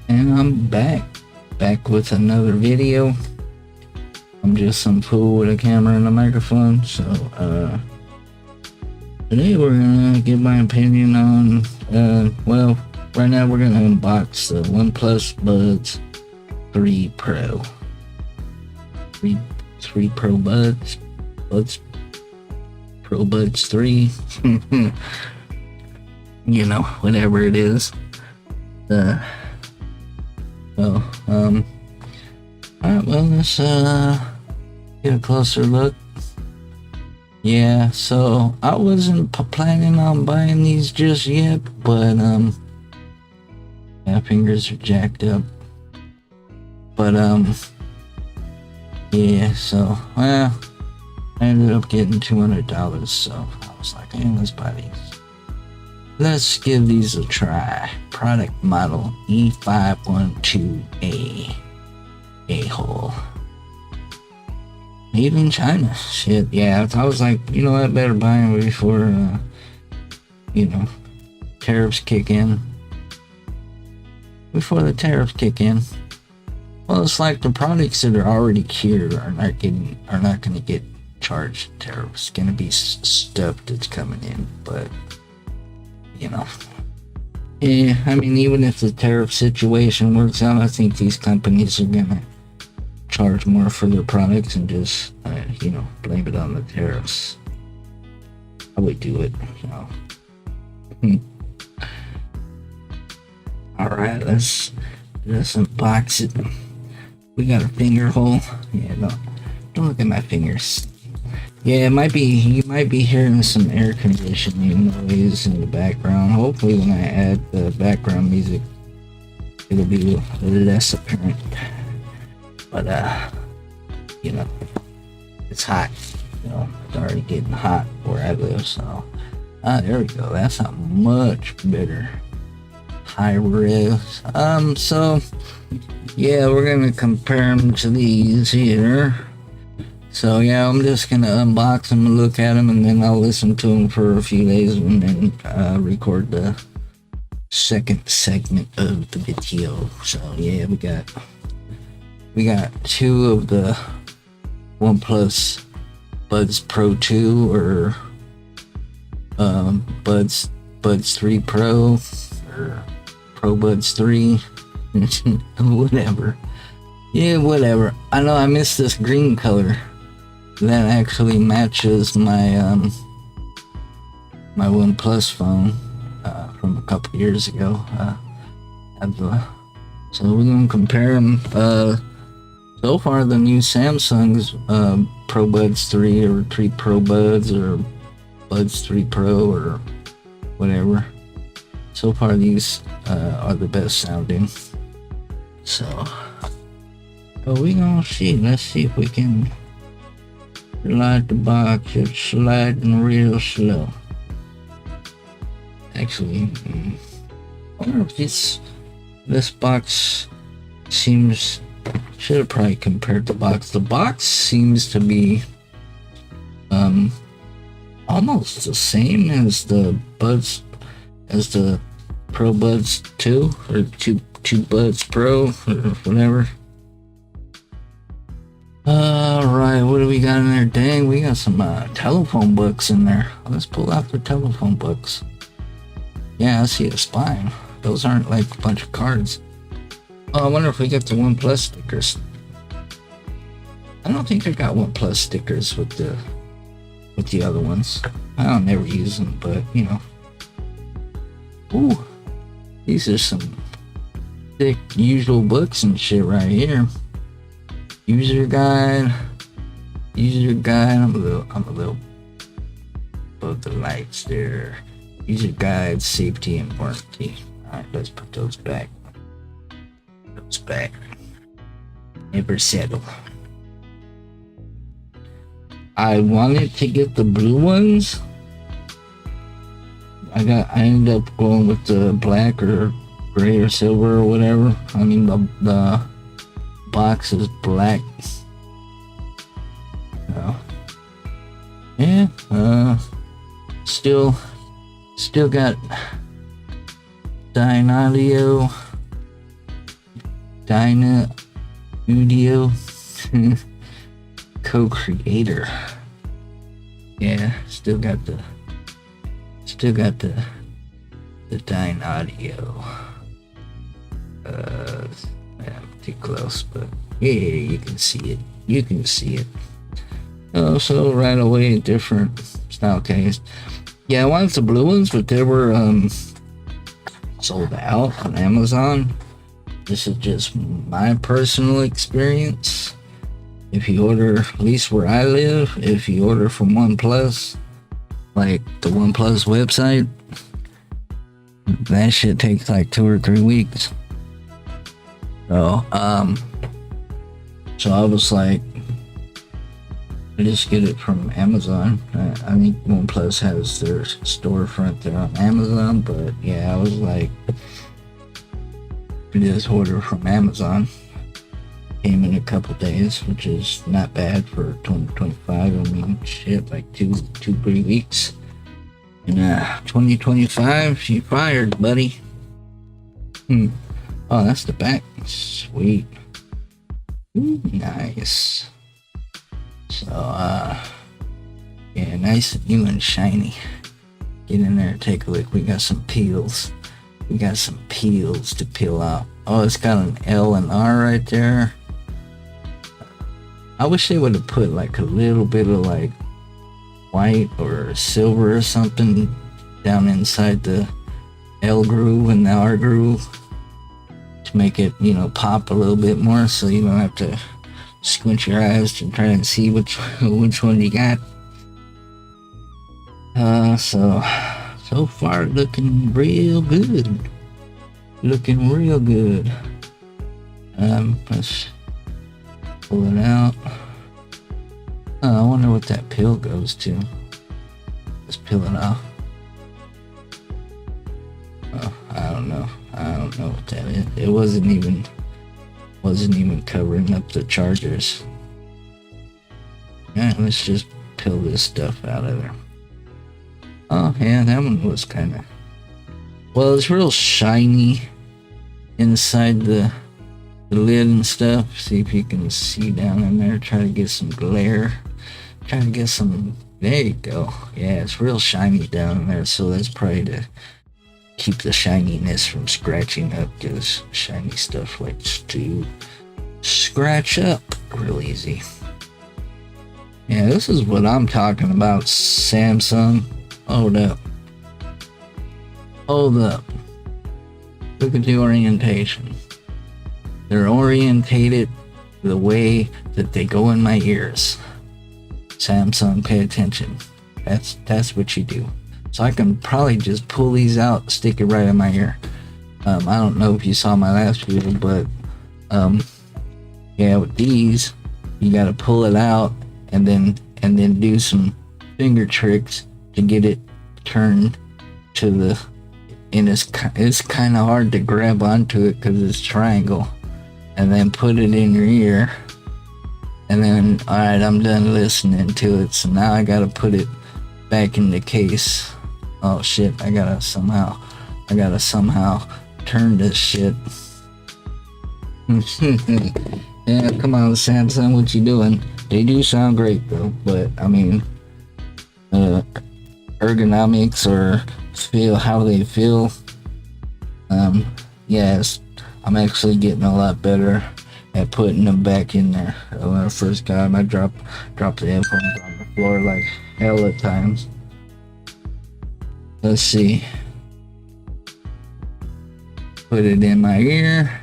And I'm back with another video. I'm just some fool with a camera and a microphone. So, today we're gonna give my opinion on, well, right now we're gonna unbox the OnePlus Buds 3 Pro. 3 Pro Buds Pro Buds 3. You know, whatever it is. Alright, well, let's get a closer look. Yeah, so I wasn't planning on buying these just yet, but my fingers are jacked up. But yeah, so well, I ended up getting $200, so I was like, hey, let's buy these. Let's give these a try. Product model E512A. A-hole. Made in China. Shit, yeah. I was like, you know what, better buy them before, tariffs kick in. Before the tariffs kick in. Well, it's like the products that are already here are not gonna get charged tariffs. It's gonna be stuff that's coming in, but yeah, I mean, even if the tariff situation works out, I think these companies are gonna charge more for their products and just, blame it on the tariffs. I would do it, Alright, let's unbox it. We got a finger hole. Yeah, don't look at my fingers. Yeah, you might be hearing some air conditioning noise in the background. Hopefully when I add the background music, it'll be less apparent. But, it's hot. It's already getting hot where I live, so. There we go. That's a much better high res. So, yeah, we're gonna compare them to these here. So yeah, I'm just gonna unbox them and look at them, and then I'll listen to them for a few days, and then record the second segment of the video. So yeah, we got two of the OnePlus Buds Pro 2 or Buds 3 Pro or Pro Buds 3, whatever. Yeah, whatever. I know I missed this green color. That actually matches my my OnePlus phone from a couple years ago. So we're gonna compare them. So far, the new Samsung's Pro Buds 3 or 3 Pro Buds or Buds 3 Pro or whatever. So far, these are the best sounding. So, we gonna see. Let's see if we can slide the box. It's sliding real slow. Actually, I wonder if this box seems. Should have probably compared the box. The box seems to be almost the same as the Pro Buds 2 or 2 Buds Pro or whatever. Alright, what do we got in there? Dang, we got some telephone books in there. Let's pull out the telephone books. Yeah, I see a spine. Those aren't like a bunch of cards. Oh, I wonder if we get the OnePlus stickers. I don't think I got OnePlus stickers with the other ones. I don't never use them, but Ooh, these are some thick usual books and shit right here. User guide. I'm a little above the lights there. User guide, safety and warranty. Alright, let's put those back. Never settle. I wanted to get the blue ones. I ended up going with the black or gray or silver or whatever. I mean the box is black. Yeah, still got Dyne audio. Dyna Audio co-creator. Yeah, still got the Dyna Audio. Yeah, too close, but yeah, you can see it. You can see it. Oh, so right away, different style case. Yeah, I wanted the blue ones, but they were sold out on Amazon. This is just my personal experience. If you order, at least where I live, if you order from OnePlus, like the OnePlus website, that shit takes like 2 or 3 weeks. So, so I was like, I just get it from Amazon. I think OnePlus has their storefront there on Amazon, but yeah, I was like, just order from Amazon. Came in a couple days, which is not bad for 2025. I mean, shit, like 2-3 weeks. And 2025, you fired, buddy. Oh, that's the back. Sweet. Ooh, nice. So, yeah, nice and new and shiny. Get in there and take a look. We got some peels. We got some peels to peel out. Oh, it's got an L and R right there. I wish they would have put like a little bit of like white or silver or something down inside the L groove and the R groove to make it, you know, pop a little bit more, so you don't have to squint your eyes to try and see which one you got. So far looking real good. Looking real good. Let's pull it out. Oh, I wonder what that peel goes to. Let's peel it off. Oh, I don't know. I don't know what that is. It wasn't even covering up the chargers. Yeah, let's just peel this stuff out of there. Oh yeah, that one was kind of, well, it's real shiny inside the lid and stuff. See if you can see down in there. Try to get some glare. Try to get some, there you go. Yeah, it's real shiny down in there, so that's probably to keep the shininess from scratching up, because shiny stuff likes to scratch up real easy. Yeah, this is what I'm talking about, Samsung. Hold up. Hold up. Look at the orientation. They're orientated the way that they go in my ears. Samsung, pay attention. That's what you do. So I can probably just pull these out, stick it right in my ear. I don't know if you saw my last video, but yeah, with these, you gotta pull it out and then do some finger tricks to get it turned to the, and it's kind of hard to grab onto it because it's triangle, and then put it in your ear, and then alright, I'm done listening to it, so now I gotta put it back in the case. Oh shit, I gotta somehow turn this shit. Yeah, come on, Samsung, what you doing? They do sound great though, but I mean, ergonomics or feel how they feel. Yes, I'm actually getting a lot better at putting them back in there. When I first got them, I dropped the headphones on the floor like hell at times. Let's see. Put it in my ear.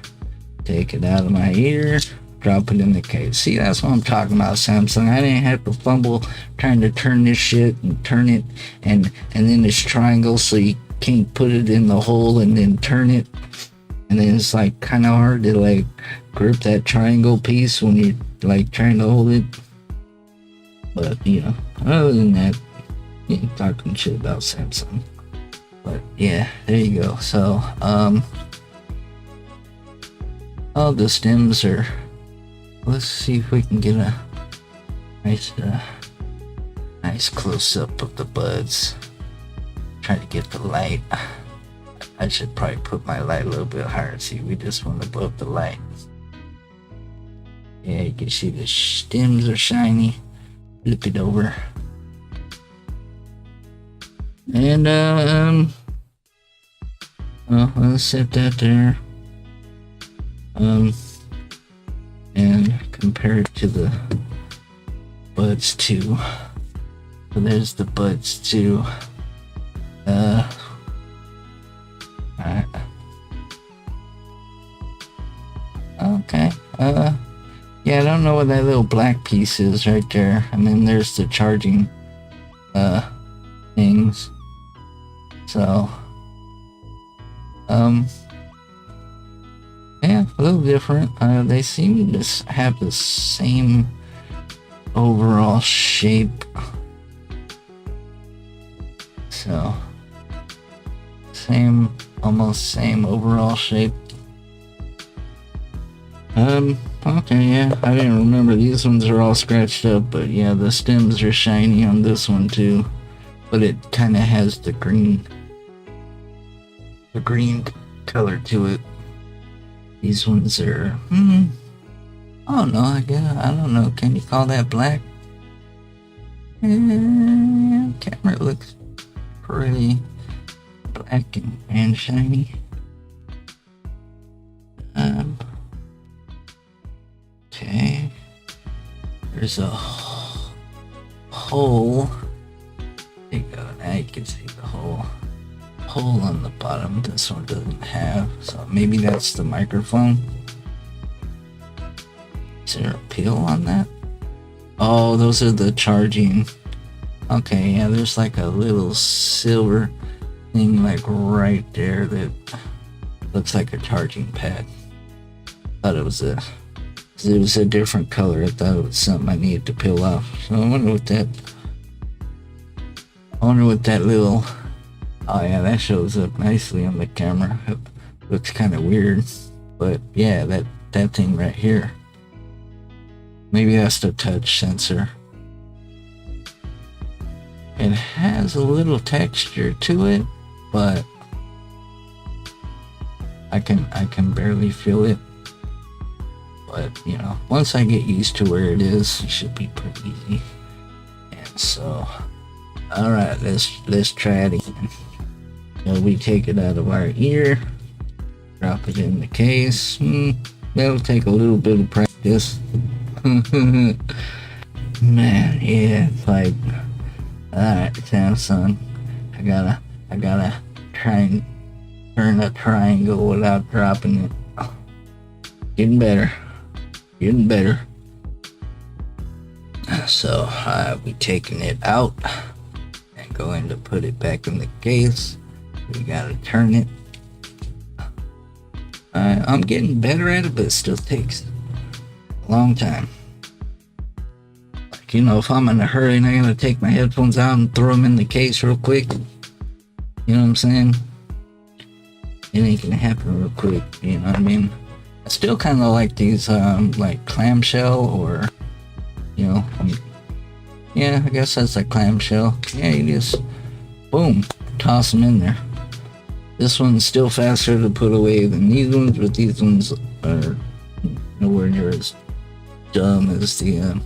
Take it out of my ear. Drop it in the case. See, that's what I'm talking about, Samsung. I didn't have to fumble trying to turn this shit and turn it, and then it's triangle, so you can't put it in the hole and then turn it, and then it's like kind of hard to like grip that triangle piece when you're like trying to hold it. But you know, other than that, you ain't talking shit about Samsung. But yeah, there you go. So all the stems are, let's see if we can get a nice close-up of the buds. Try to get the light. I should probably put my light a little bit higher. See, we just went above the light. Yeah, you can see the stems are shiny. Flip it over. And well, let's set that there. And compare it to the Buds 2. So there's the Buds 2. Alright. Okay. Yeah, I don't know what that little black piece is right there. And then there's the charging things. So yeah, a little different. They seem to have the same overall shape. So almost same overall shape. Okay, yeah, I didn't remember. These ones are all scratched up, but yeah, the stems are shiny on this one too. But it kind of has the green color to it. These ones are, oh no, I don't know. Can you call that black? Camera looks pretty black and shiny. Okay. There's a hole. There you go. Now you can see the hole on the bottom. This one doesn't have, so maybe that's the microphone. Is there a peel on that? Oh, those are the charging. Okay, yeah, there's like a little silver thing like right there that looks like a charging pad. Thought it was a different color. I thought it was something I needed to peel off. So I wonder what that little, oh yeah, that shows up nicely on the camera. It looks kind of weird, but yeah, that thing right here, maybe that's the touch sensor. It has a little texture to it, but I can barely feel it. But you know, once I get used to where it is, it should be pretty easy. And so, all right, let's try it again. So we take it out of our ear, drop it in the case. That'll take a little bit of practice. Man, yeah, it's like, all right, Samsung, I gotta try and turn a triangle without dropping it. Getting better. So we taking it out and going to put it back in the case. We gotta turn it. I'm getting better at it, but it still takes a long time. Like, you know, if I'm in a hurry and I gotta take my headphones out and throw them in the case real quick, you know what I'm saying? It ain't gonna happen real quick, you know what I mean? I still kind of like these, like clamshell, or, you know, yeah, I guess that's a clamshell. Yeah, you just, boom, toss them in there. This one's still faster to put away than these ones, but these ones are nowhere near as dumb as the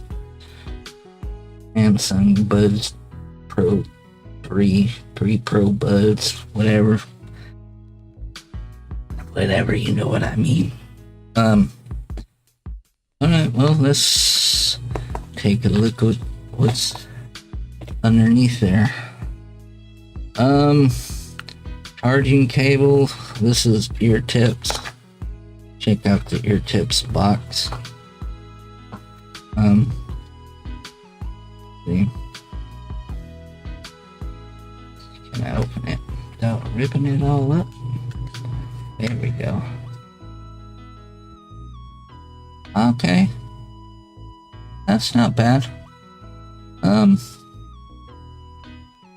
Samsung Buds Pro 3 Pro Buds, whatever, you know what I mean. Alright, well, let's take a look at what's underneath there. Charging cable. This is ear tips. Check out the ear tips box. See? Can I open it without ripping it all up? There we go. Okay, that's not bad.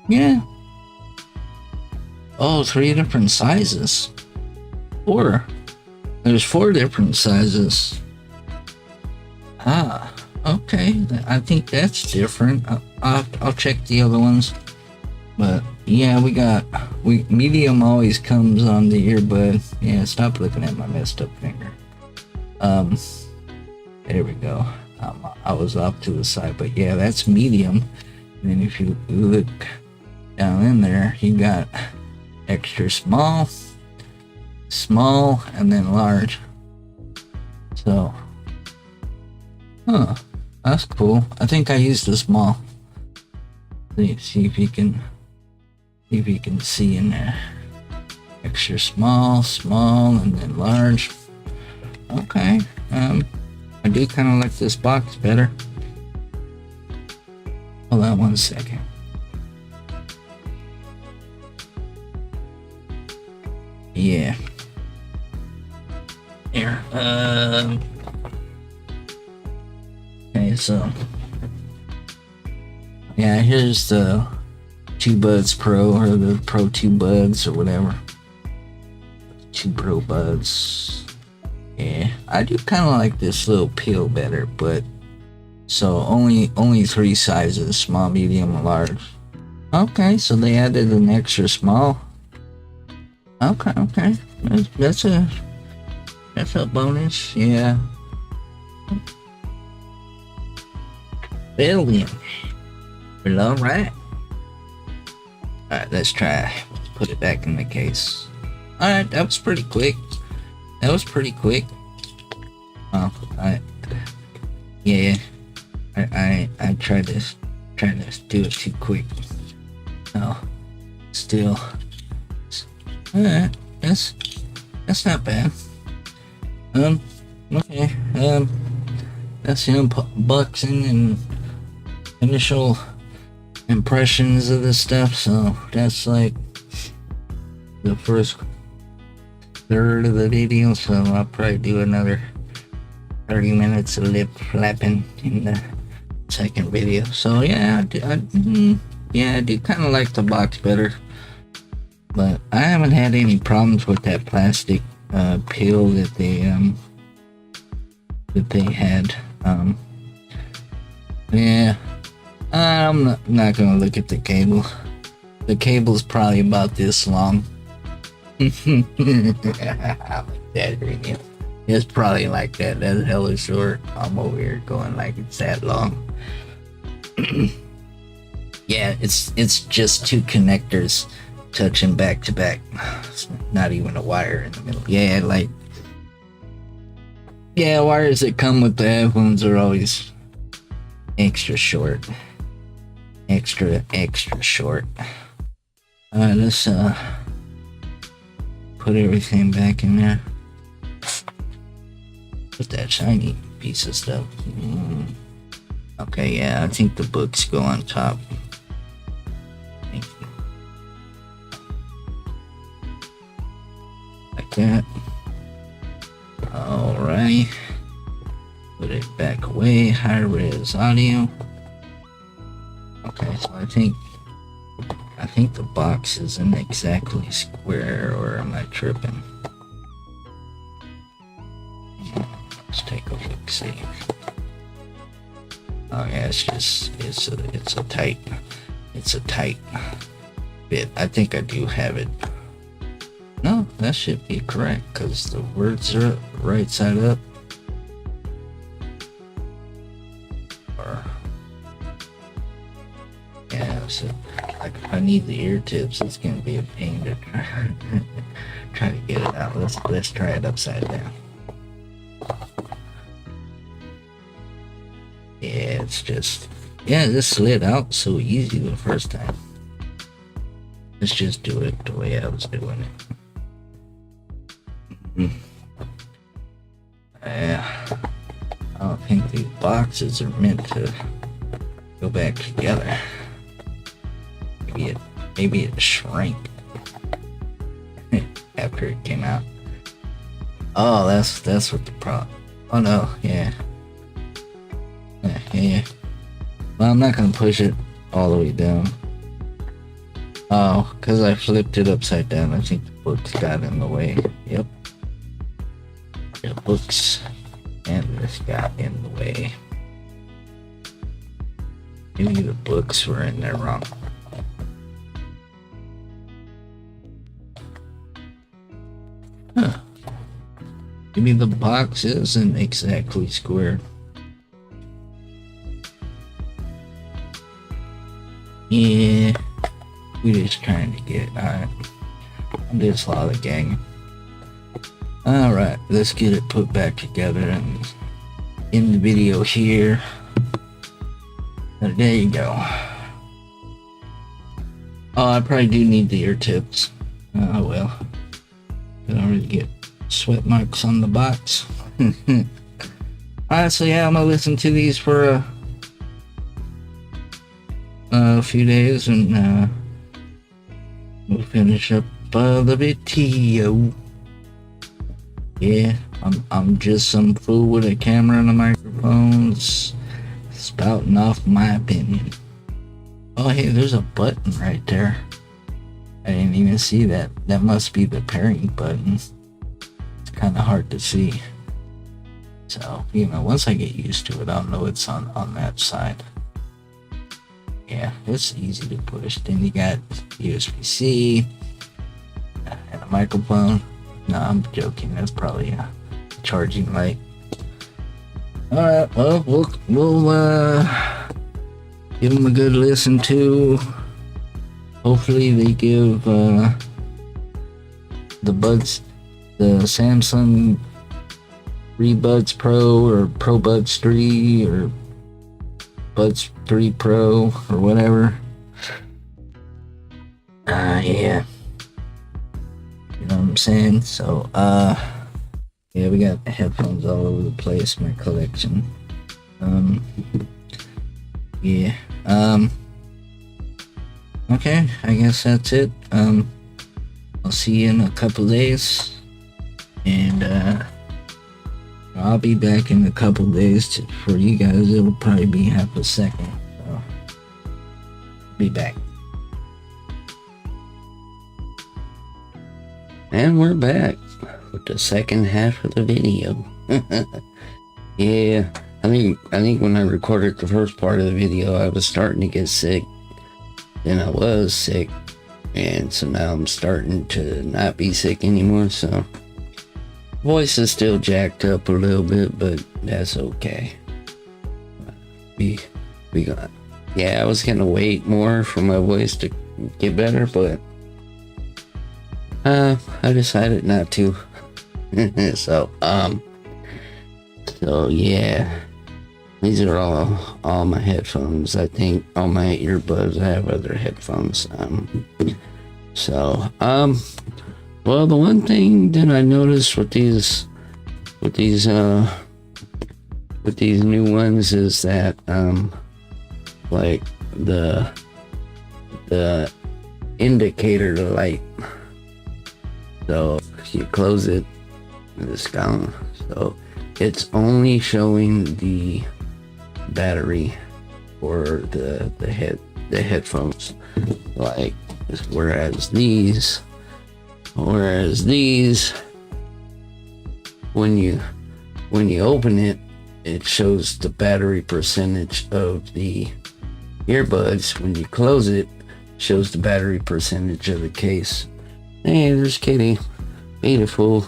Yeah. Oh, 3 different sizes. 4. There's 4 different sizes. Ah, okay. I think that's different. I'll check the other ones. But yeah, medium always comes on the earbud. Yeah, stop looking at my messed up finger. There we go. I was off to the side, but yeah, that's medium. And then if you look down in there, you got extra small, small, and then large. So, that's cool. I think I used the small. See if you can see in there. Extra small, small, and then large. Okay. I do kind of like this box better. Hold on 1 second. Yeah. Here. Okay, so yeah, here's the 2 Buds Pro, or the Pro 2 Buds, or whatever. 2 Pro Buds. Yeah, I do kind of like this little peel better, but so only 3 sizes: small, medium, and large. Okay, so they added an extra small. Okay, that's a bonus. Yeah. Billion. Well, all right. All right, let's try. Put it back in the case. All right, that was pretty quick. Oh, I tried to do it too quick. No, still. Alright, that's not bad. Okay. That's the unboxing and initial impressions of this stuff. So that's like the first third of the video, so I'll probably do another 30 minutes of lip flapping in the second video. So yeah, I do kind of like the box better, but I haven't had any problems with that plastic peel that they had. Yeah, I'm not gonna look at the cable. The cable's probably about this long. It's probably like that. That's hella short. I'm over here going like it's that long. Yeah, it's just 2 connectors touching back to back. It's not even a wire in the middle. Yeah, wires that come with the headphones are always extra short. Extra short. Alright, let's put everything back in there. Put that shiny piece of stuff. Okay, yeah, I think the books go on top. Thank you. Like that. Alright. Put it back away. High res audio. Okay, so I think the box isn't exactly square, or am I tripping? Let's take a look, see. Oh yeah, it's a tight bit. I think I do have it. No, that should be correct, because the words are right side up. Or yeah, so I need the ear tips. It's gonna be a pain to try to get it out. Let's try it upside down. Yeah, this slid out so easy the first time. Let's just do it the way I was doing it. Yeah, I don't think these boxes are meant to go back together. Maybe it shrank after it came out. Oh, that's what the problem. Oh no, yeah. Yeah. Well, I'm not gonna push it all the way down. Oh, because I flipped it upside down. I think the books got in the way. Yep. The books and this got in the way. Maybe the books were in there wrong. Huh. Maybe the box isn't exactly square. Yeah, we just trying to get, alright. This lot of gang. Alright, let's get it put back together and in the video here. There you go. Oh, I probably do need the ear tips. Oh well. I don't really get sweat marks on the box. Alright, so yeah, I'm gonna listen to these for a few days and we'll finish up the video. Yeah, I'm just some fool with a camera and a microphone spouting off my opinion. Oh hey, there's a button right there. I didn't even see that. That must be the pairing button. It's kind of hard to see. So, you know, once I get used to it, I'll know it's on that side. Yeah, it's easy to push. Then you got USB-C and a microphone. No, I'm joking. That's probably a charging light. Alright, well, we'll give them a good listen to. Hopefully they give the Samsung 3 Buds Pro or Pro Buds 3 or Buds 3 Pro or whatever. Yeah. You know what I'm saying? So, yeah, we got headphones all over the place, my collection. Yeah. Okay, I guess that's it. I'll see you in a couple days. And, I'll be back in a couple days. For you guys, it'll probably be half a second. So, be back. And we're back with the second half of the video. Yeah, I think when I recorded the first part of the video, I was starting to get sick. Then I was sick, and so now I'm starting to not be sick anymore. So voice is still jacked up a little bit, but that's okay. We got. Yeah, I was gonna wait more for my voice to get better, but I decided not to. So yeah, these are all my headphones. I think all my earbuds. I have other headphones. Well, the one thing that I noticed with these new ones is that like the indicator light. So if you close it, it's gone. So it's only showing the battery for the headphones. Like whereas these when you open it, it shows the battery percentage of the earbuds. When you close it, it shows the battery percentage of the case. Hey, there's Kitty. Beautiful.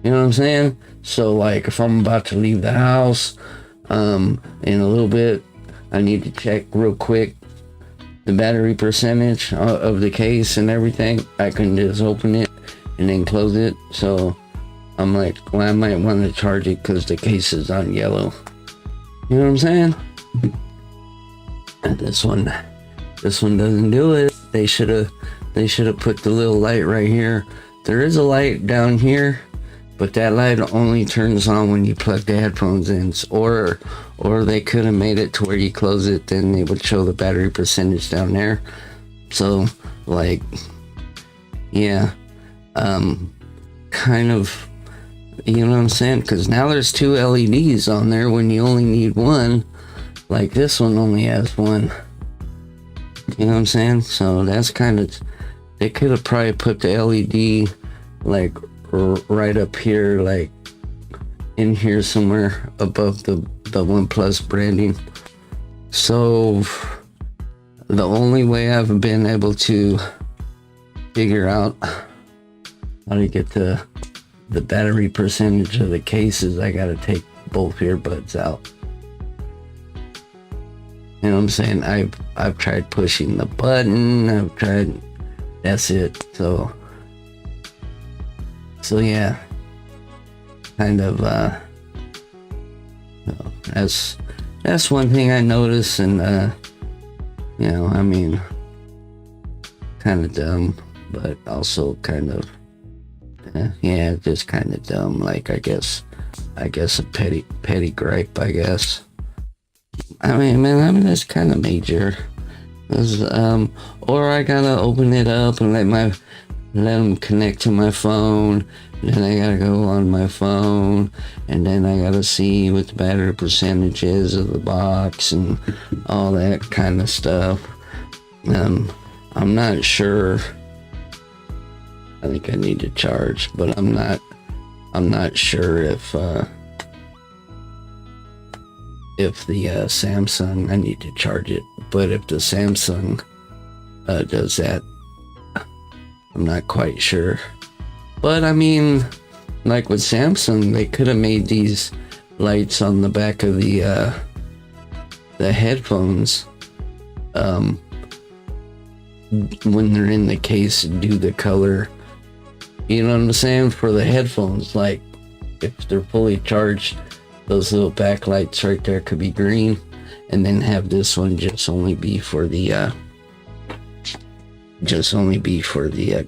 You know what I'm saying? So like if I'm about to leave the house in a little bit, I need to check real quick the battery percentage of the case and everything. I can just open it and then close it. So I'm like, well, I might want to charge it because the case is on yellow. You know what I'm saying? And this one doesn't do it. They should have put the little light right here. There is a light down here, but that light only turns on when you plug the headphones in. Or they could have made it to where you close it, then it would show the battery percentage down there. So like, yeah, kind of, you know what I'm saying? Because now there's 2 LEDs on there when you only need one. Like this one only has one. You know what I'm saying? So that's kind of, they could have probably put the LED like right up here, like in here somewhere above the OnePlus branding. So the only way I've been able to figure out how to get the battery percentage of the case is I gotta take both earbuds out. You know what I'm saying? I've tried pushing the button. I've tried. That's it. So yeah, kind of. That's one thing I noticed, and you know, I mean, kind of dumb, but also kind of, yeah, just kind of dumb. Like I guess a petty gripe, I guess. I mean, man, that's kind of major. Or I gotta open it up and let them connect to my phone. Then I gotta go on my phone, and then I gotta see what the battery percentage is of the box and all that kind of stuff. I'm not sure. I think I need to charge, but I'm not sure if the Samsung, I need to charge it, but if the Samsung does that, I'm not quite sure. But I mean, like with Samsung, they could have made these lights on the back of the headphones when they're in the case, do the color, you know what I'm saying, for the headphones. Like if they're fully charged, those little backlights right there could be green, and then have this one just only be for the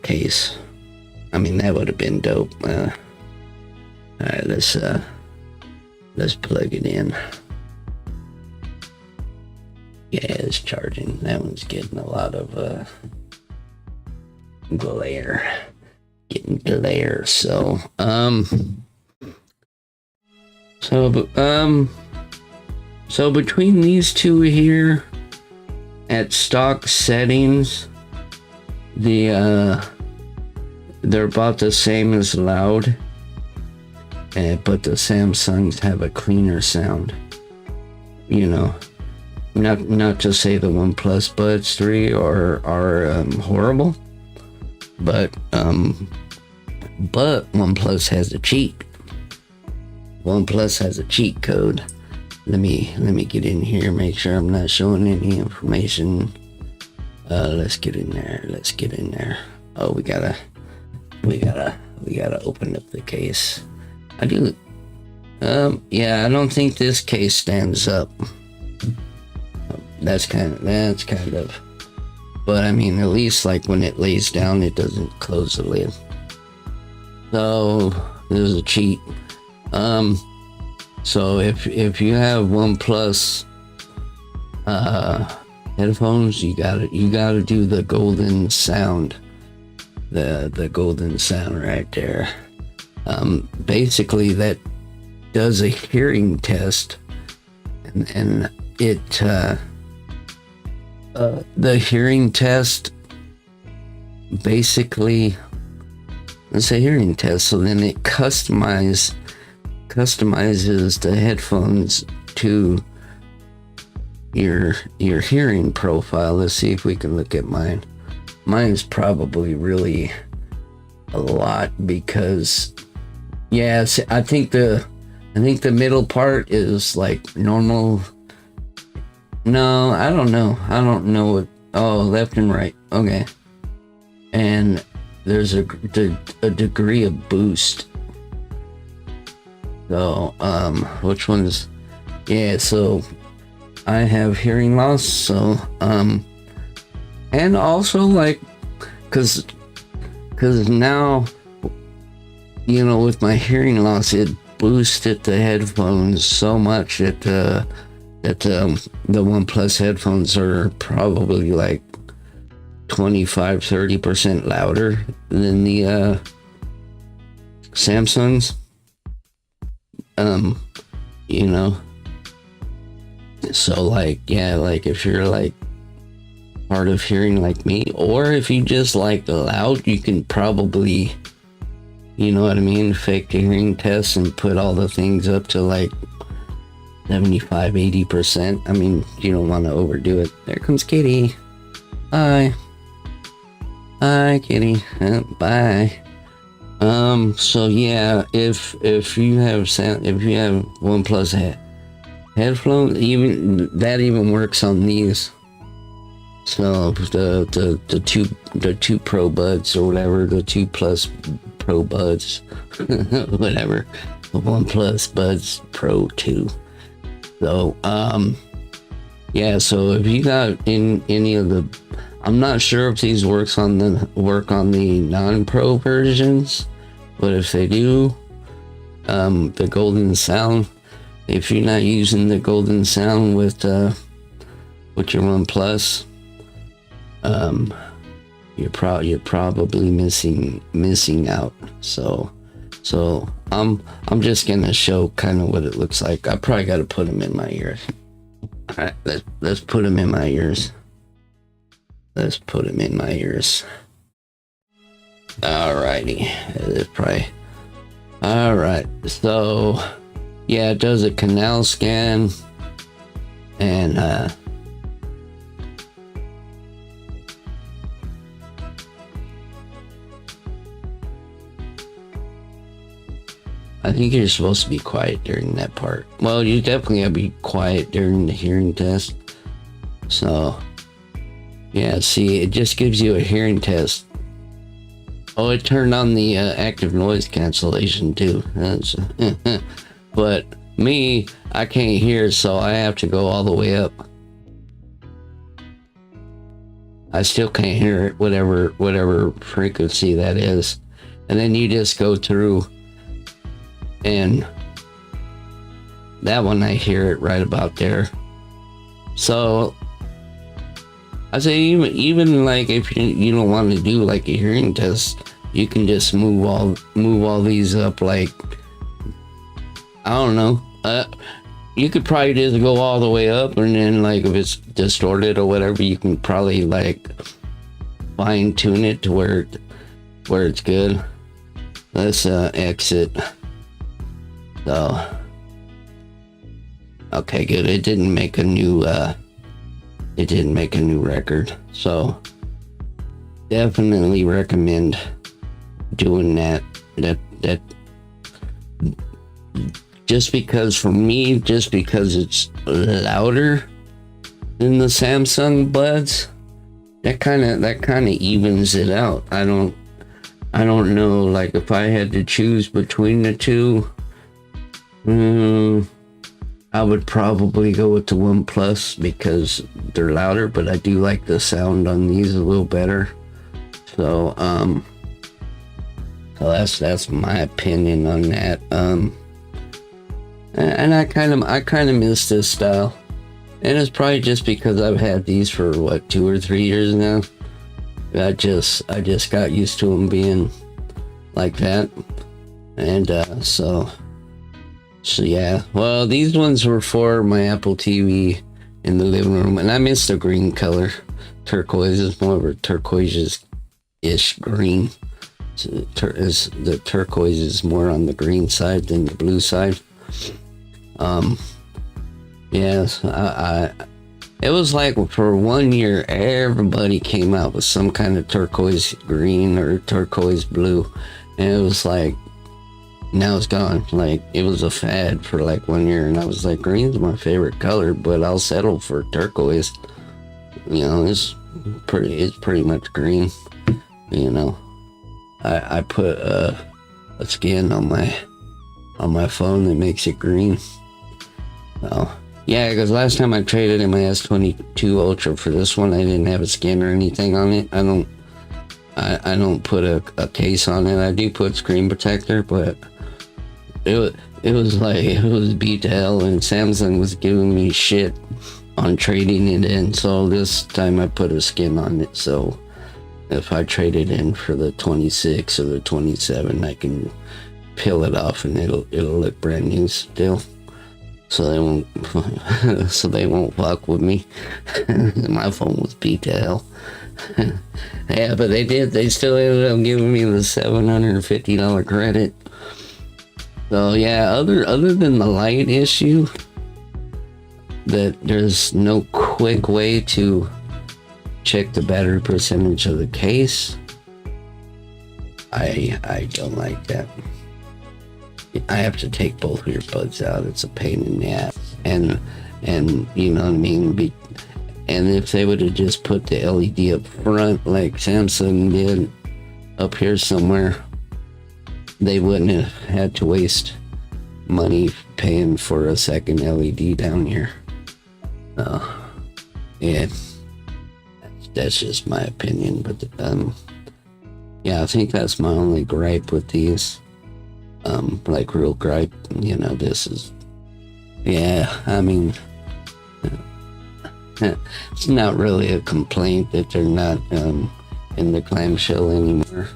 case. I mean, that would have been dope. All right, let's plug it in. Yeah, it's charging. That one's getting a lot of glare. Getting glare. So between these two here at stock settings, they're about the same as loud, but the Samsungs have a cleaner sound. You know, not to say the OnePlus Buds 3 are horrible, but OnePlus has a cheat. OnePlus has a cheat code. Let me get in here, make sure I'm not showing any information. Let's get in there. Oh, we gotta open up the case. I do. Yeah, I don't think this case stands up. That's kind of. But I mean, at least like when it lays down, it doesn't close the lid. So this is a cheat. So if you have OnePlus headphones, you gotta do the golden sound. The golden sound right there. Basically that does a hearing test, and it the hearing test basically, it's a hearing test, so then it customizes the headphones to your hearing profile. Let's see if we can look at mine. Mine's probably really a lot, because yes, I think the middle part is like normal. No, I don't know what. Oh, left and right. Okay. And there's a degree of boost. So, which one's, yeah, so I have hearing loss, so, and also like, cause now, you know, with my hearing loss, it boosted the headphones so much that the OnePlus headphones are probably like 25-30% louder than the Samsungs. You know, so like, yeah, like if you're like hard of hearing like me, or if you just like the loud, you can probably, you know what I mean, fake the hearing test and put all the things up to like 75-80%. I mean, you don't want to overdo it. There comes Kitty. Hi Kitty. Bye. So yeah, if you have OnePlus Headphones, even works on these. So the two Pro Buds or whatever, the 2 Plus Pro Buds, whatever, the OnePlus Buds Pro 2. So yeah. So if you got in any of the, I'm not sure if these work on the non-Pro versions, but if they do, the Golden Sound. If you're not using the Golden Sound with your OnePlus, you're probably missing out. So I'm just gonna show kind of what it looks like. I probably got to put them in my ears. All right, let's put them in my ears. Let's put them in my ears. Alrighty, that's probably all right. So yeah, it does a canal scan, and I think you're supposed to be quiet during that part. Well, you definitely gotta be quiet during the hearing test. So yeah, see, it just gives you a hearing test. Oh, it turned on the active noise cancellation too. But me, I can't hear, so I have to go all the way up. I still can't hear it, whatever frequency that is. And then you just go through, and that one I hear it right about there. So I say even like if you don't want to do like a hearing test, you can just move all these up, like I don't know. You could probably just go all the way up, and then like if it's distorted or whatever, you can probably like fine tune it to where it's good. Let's exit. So okay, good. It didn't make a new record. So definitely recommend doing that. That just because for me, just because it's louder than the Samsung Buds, that kind of evens it out. I don't know, like if I had to choose between the two, I would probably go with the OnePlus because they're louder, but I do like the sound on these a little better. So that's my opinion on that. And I kind of miss this style, and it's probably just because I've had these for what, 2 or 3 years now. I just got used to them being like that, and so yeah. Well, these ones were for my Apple TV in the living room, and I miss the green color. Turquoise is more of a turquoise-ish green. So the turquoise is more on the green side than the blue side. Yes, it was like for 1 year everybody came out with some kind of turquoise green or turquoise blue, and it was like now it's gone. Like it was a fad for like 1 year, and I was like, green's my favorite color, but I'll settle for turquoise. You know, it's pretty much green. You know, I put a skin on my phone that makes it green. So yeah, because last time I traded in my S22 Ultra for this one, I didn't have a skin or anything on it. I don't put a case on it. I do put screen protector, but it was beat to hell, and Samsung was giving me shit on trading it in. So this time I put a skin on it. So if I trade it in for the 26 or the 27, I can peel it off and it'll look brand new still. So they won't fuck with me. My phone was beat to hell. Yeah, but they still ended up giving me the $750 credit. So yeah, other than the light issue, that there's no quick way to check the battery percentage of the case. I don't like that. I have to take both earbuds out. It's a pain in the ass. And you know what I mean? And if they would have just put the LED up front like Samsung did up here somewhere, they wouldn't have had to waste money paying for a second LED down here. Yeah, that's just my opinion. But yeah, I think that's my only gripe with these. Like real gripe, you know, this is, yeah, I mean, it's not really a complaint that they're not in the clamshell anymore.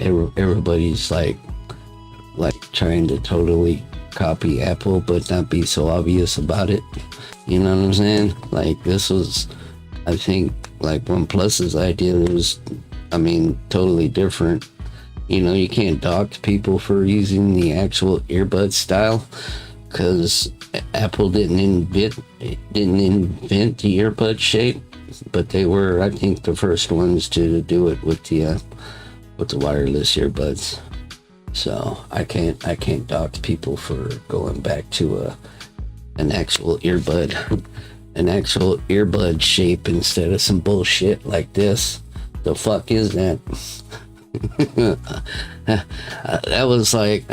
Everybody's like trying to totally copy Apple, but not be so obvious about it. You know what I'm saying? Like, this was, I think, like OnePlus's idea was, I mean, totally different. You know, you can't dox people for using the actual earbud style, because Apple didn't invent the earbud shape, but they were, I think, the first ones to do it with the wireless earbuds. So I can't dox people for going back to an actual earbud shape instead of some bullshit like this. The fuck is that? That was like,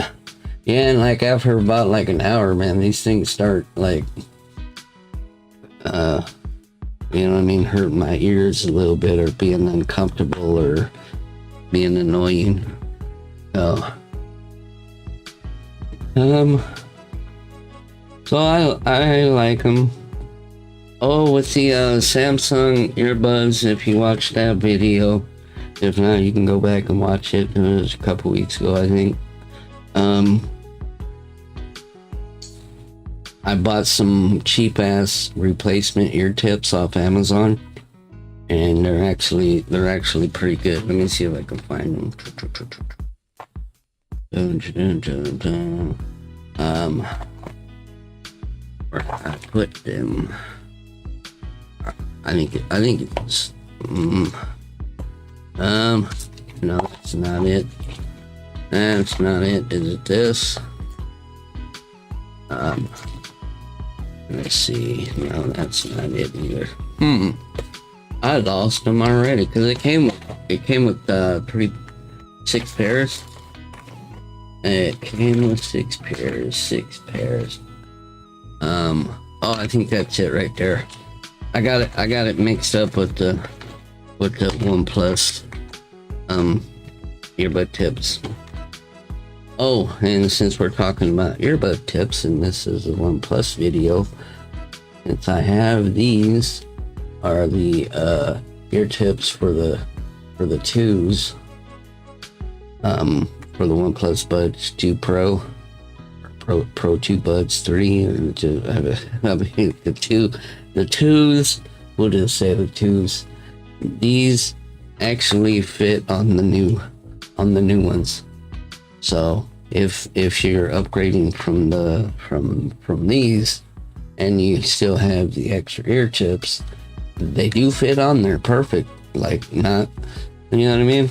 yeah, and like after about like an hour, man, these things start like, you know what I mean, hurting my ears a little bit, or being uncomfortable, or being annoying. So I like them. Oh, with the Samsung earbuds, if you watched that video, if not, you can go back and watch it. It was a couple weeks ago, I think. I bought some cheap ass replacement ear tips off Amazon, and they're actually pretty good. Let me see if I can find them. Where I put them? I think it's no, that's not it. That's not it. Is it this? Let's see. No, that's not it either. I lost them already, because it came with 6 pairs. It came with 6 pairs. Oh, I think that's it right there. I got it mixed up with the OnePlus earbud tips. Oh, and since we're talking about earbud tips, and this is a OnePlus video, since I have these are the ear tips for the 2s, for the OnePlus Buds 2 Pro 2 Buds 3, or the 2s, we'll just say the 2s. These actually fit on the new ones. So if you're upgrading from these, and you still have the extra ear tips, they do fit on there perfect. Like, not, you know what I mean?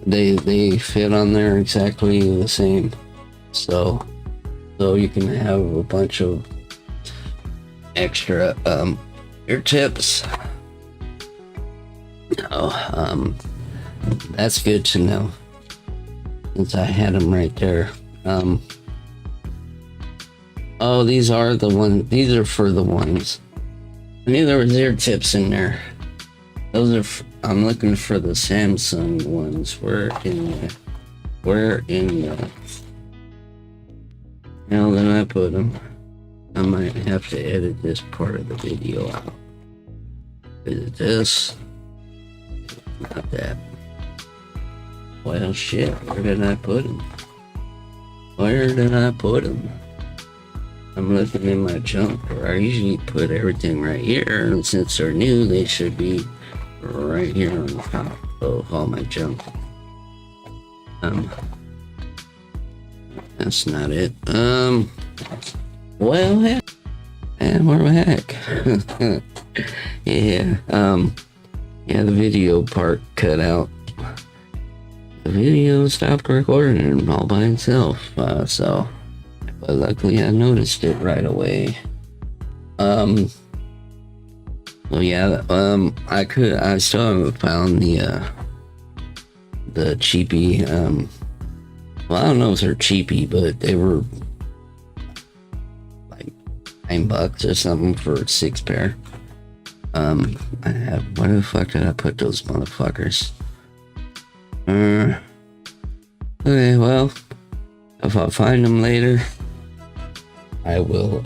They fit on there exactly the same. So you can have a bunch of extra ear tips. Oh, that's good to know, since I had them right there. Oh, these are the ones. These are for the ones. I knew there was ear tips in there. Those are. I'm looking for the Samsung ones. Where in the hell did I put them? I might have to edit this part of the video out. Is it this? Not that. Well, shit. Where did I put them? I'm looking in my junk drawer. I usually put everything right here, and since they're new, they should be right here on the top of all my junk. That's not it. Well, heck. And we're back. Yeah, the video part cut out. the video stopped recording all by itself. But luckily I noticed it right away. I still haven't found the cheapy, well, I don't know if they're cheapy, but they were like $9 or something for 6 pair. Where the fuck did I put those motherfuckers? Okay, well, if I find them later, I will,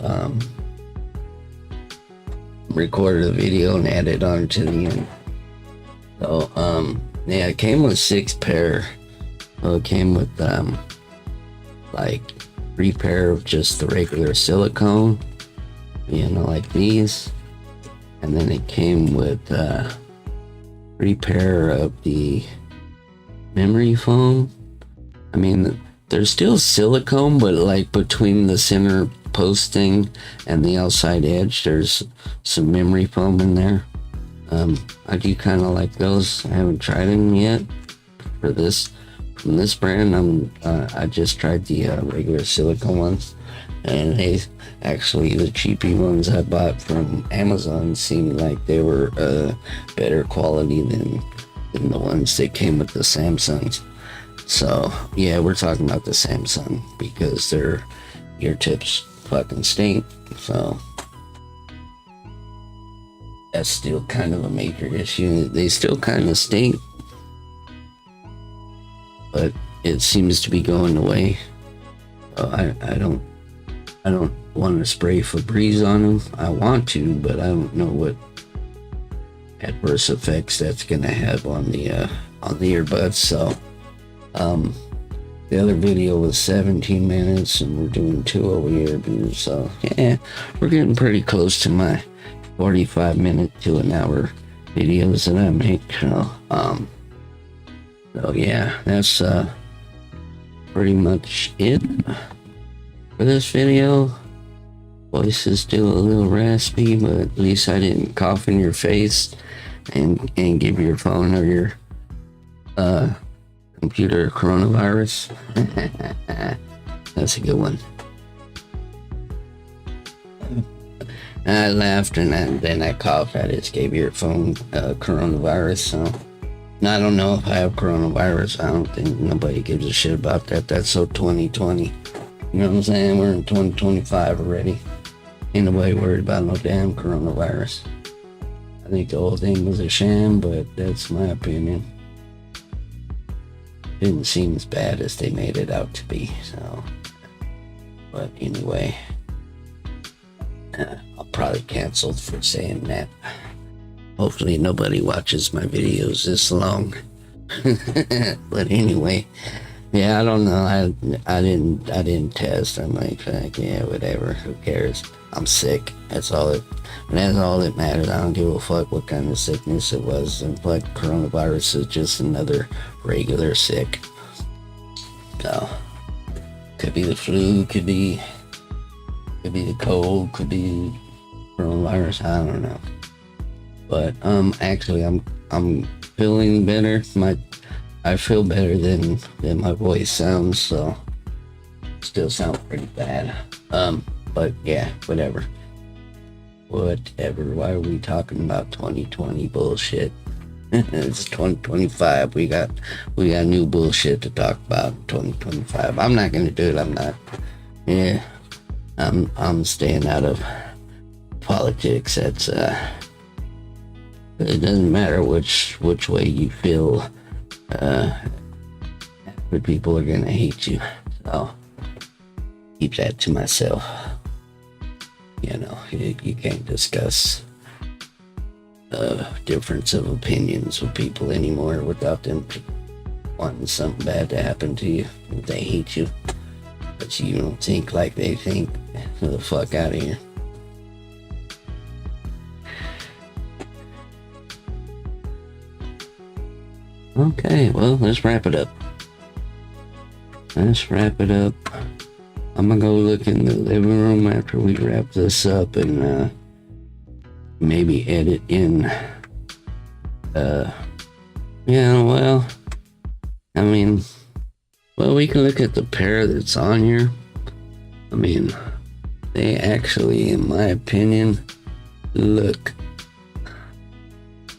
record a video and add it on to the end. So, yeah, it came with 6 pair. So it came with, like 3 pair of just the regular silicone, like these. And then it came with, 3 pair of the memory foam. I mean, they're still silicone, but like between the center posting and the outside edge, there's some memory foam in there. I do kind of like those. I haven't tried them yet for this from this brand. I just tried the regular silicone ones, and they actually, the cheapy ones I bought from Amazon seemed like they were better quality than the ones that came with the Samsungs. So yeah, we're talking about the Samsung because their ear tips fucking stink. So that's still kind of a major issue. They still kind of stink, but it seems to be going away. I don't want to spray Febreze on them. I want to, but I don't know what adverse effects that's gonna have on the earbuds. So the other video was 17 minutes and we're doing 2 over here, dude. So yeah, we're getting pretty close to my 45-minute to an hour videos that I make. So yeah, that's pretty much it for this video. Voice is still a little raspy, but at least I didn't cough in your face and give your phone or your computer coronavirus. That's a good one. I laughed and then I coughed. I just gave your phone coronavirus. So I don't know if I have coronavirus. I don't think nobody gives a shit about that. That's so 2020. You know what I'm saying? We're in 2025 already. Ain't nobody worried about no damn coronavirus. I think the whole thing was a sham, but that's my opinion. Didn't seem as bad as they made it out to be. So, but anyway, I'll probably cancel for saying that. Hopefully nobody watches my videos this long. But anyway, yeah, I don't know. I didn't test. I'm like, fuck, yeah, whatever. Who cares? I'm sick. That's all that matters. I don't give a fuck what kind of sickness it was. And like, coronavirus is just another regular sick. So could be the flu, could be the cold, could be coronavirus. I don't know. But actually, I'm feeling better. I feel better than my voice sounds. So still sound pretty bad. But yeah, whatever. Why are we talking about 2020 bullshit? It's 2025. We got new bullshit to talk about. 2025. I'm not gonna do it. I'm not. Yeah, I'm staying out of politics. That's it doesn't matter which way you feel. But people are gonna hate you. So keep that to myself. You know, you can't discuss difference of opinions with people anymore without them wanting something bad to happen to you. If they hate you, but you don't think like they think, get the fuck out of here. Okay, well, let's wrap it up. I'm gonna go look in the living room after we wrap this up and maybe edit in yeah, well, I mean, well, we can look at the pair that's on here. I mean, they actually, in my opinion, look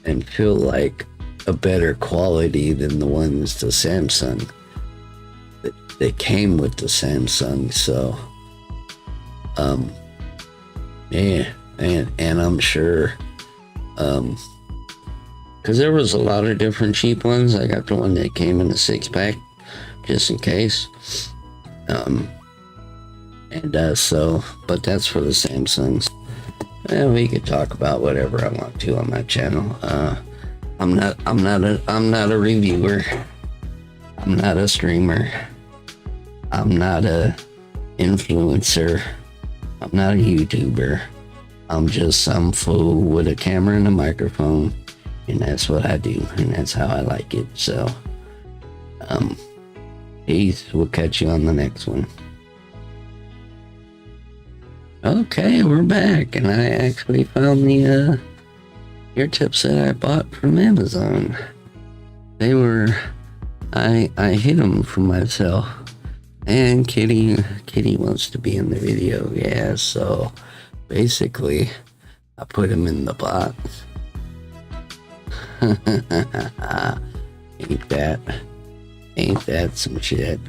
and feel like a better quality than the ones the Samsung that came with the Samsung. So yeah, and I'm sure because there was a lot of different cheap ones. I got the one that came in a 6-pack just in case. So, but that's for the Samsungs. We could talk about whatever I want to on my channel. I'm not a reviewer. I'm not a streamer. I'm not a influencer. I'm not a YouTuber. I'm just some fool with a camera and a microphone, and that's what I do, and that's how I like it. So, peace. We'll catch you on the next one. Okay, we're back, and I actually found the ear tips that I bought from Amazon. They were, I hid them for myself, and Kitty wants to be in the video. Yeah, so basically, I put them in the box. Ain't that some shit?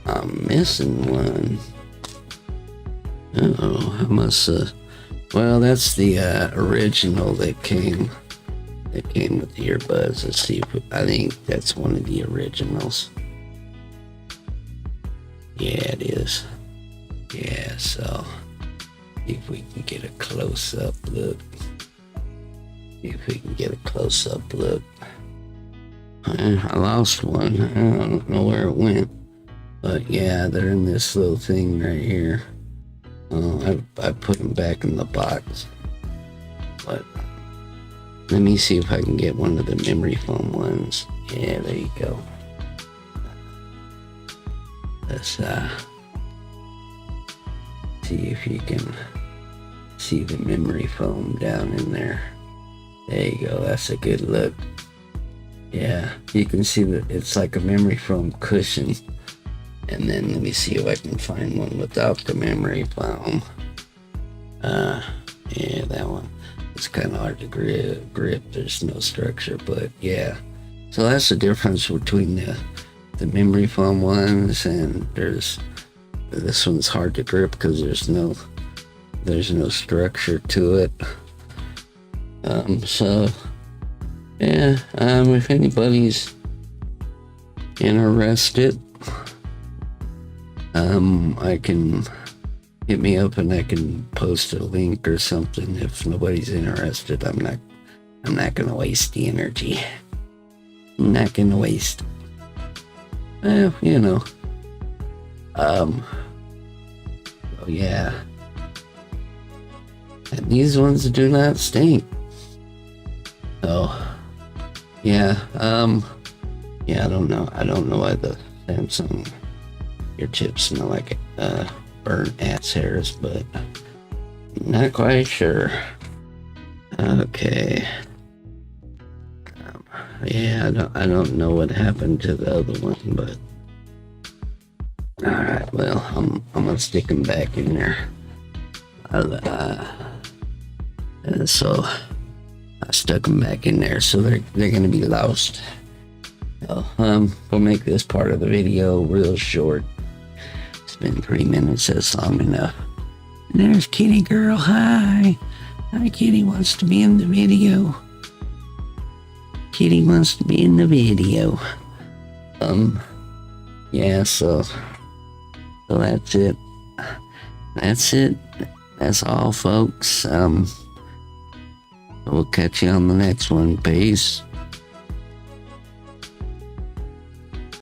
I'm missing one. Oh, I must well, that's the original that came with the earbuds. Let's see if I think that's one of the originals. Yeah, it is. Yeah, so if we can get a close-up look. I lost one. I don't know where it went. But yeah, they're in this little thing right here. I put them back in the box. But let me see if I can get one of the memory foam ones. Yeah, there you go. Let's see if you can see the memory foam down in there. There you go. That's a good look. Yeah, you can see that it's like a memory foam cushion. And then let me see if I can find one without the memory foam. Yeah, that one. It's kind of hard to grip. There's no structure, but yeah. So that's the difference between the memory foam ones, and this one's hard to grip because there's no structure to it. So yeah, if anybody's interested, I can hit me up and I can post a link or something. If nobody's interested, I'm not gonna waste the energy. I'm not gonna waste. Well, you know. Oh yeah. And these ones do not stink. Oh, yeah. Yeah, I don't know why the Samsung ear tips smell like burnt ass hairs, but not quite sure. Okay. Yeah, I don't know what happened to the other one, but all right. Well, I'm gonna stick them back in there. So I stuck them back in there, so they're gonna be lost. Well, we'll make this part of the video real short. It's been 3 minutes. That's long enough. And there's Kitty Girl. Hi. Kitty wants to be in the video. Kitty wants to be in the video. Yeah, so that's it. That's all, folks. We'll catch you on the next one. Peace.